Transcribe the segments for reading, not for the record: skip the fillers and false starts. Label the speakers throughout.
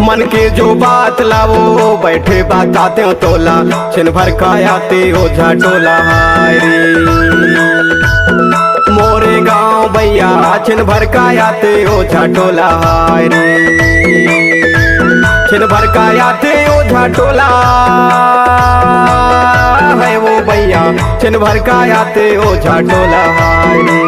Speaker 1: मन के जो बात लावो बैठे बताते हो तोला, छिन भर का आते ओझा टोला। हाय रे मोरे गाँव भैया छिन भर का आते ओझा टोला। हाय रे छिन भर का आते ओझा टोला है वो भैया, छिन भर का आते ओझा टोला। हाय रे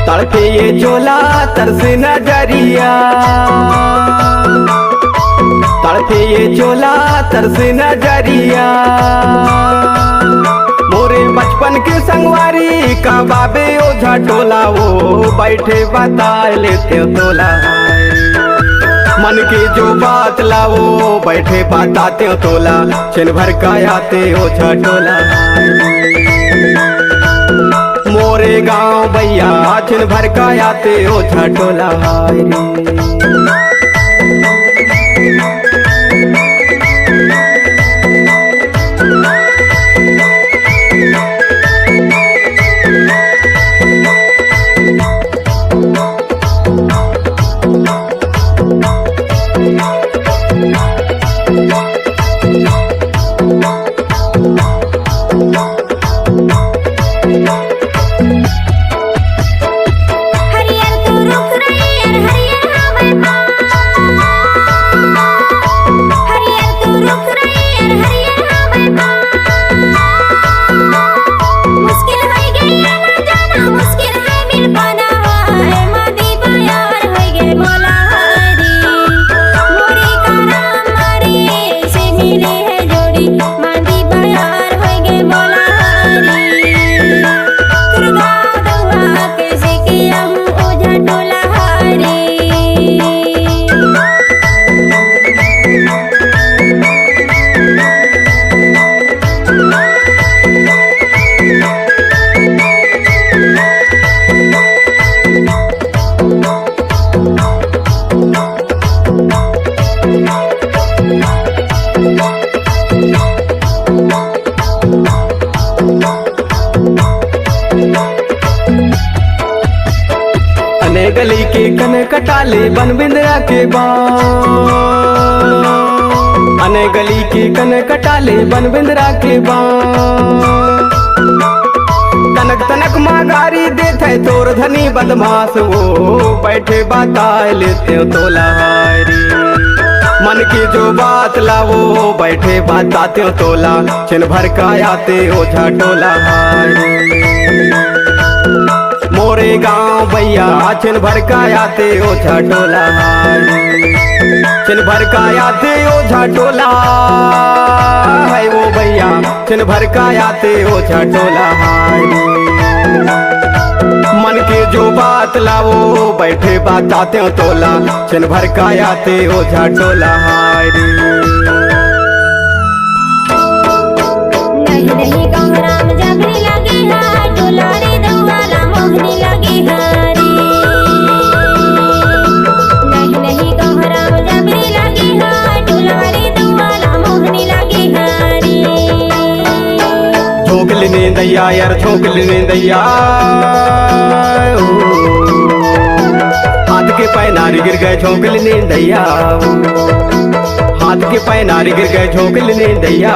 Speaker 1: तड़के ये चोला तरस नजरिया, तड़के ये चोला तरस नजरिया। मोरे बचपन के संगवारी का बाबे ओझा टोला, वो बैठे बता लेते तोला। मन के जो बात लावो बैठे बताते हो तोला, छिन भर का आते ओझा टोला। मोरे गाँव भैया छिन भर का आते ओझा टोला। हाय रे अने गली के कन कटाले बन बिंदरा के बाँ, अने गली के कन कटाले बन बिंदरा के बाँ। तनक तनक मागारी देते तोर धनी बदमाश, वो बैठे बता लेते तोला। हाय रे मन की जो बात लावो बैठे बताते हो तोला, छिन भर का आते ओझा टोला। हाय मोरे गाँव भैया छिन भर का आते ओझा टोला। छिन भर का आते ओझा टोला है वो भैया, छिन भर का आते ओझा टोला। मन के जो बात लावो बैठे बताते हो तोला, छिन भर का आते ओझा टोला। हाय रे
Speaker 2: नहीं नहीं कहूँ राम जबरी लगे है, टोला रे दौवाला मोहनी लगे है रे। नहीं नहीं कहूँ राम जबरी लगे है, टोला रे दौवाला मोहनी लगे है रे।
Speaker 1: झोंक लेने दैया यार झोंक लेने दैया, हाथ के पाय नारी गिर गए झोंक लेने दैया, हाथ के पाय नारी गिर गए झोंक लेने दैया।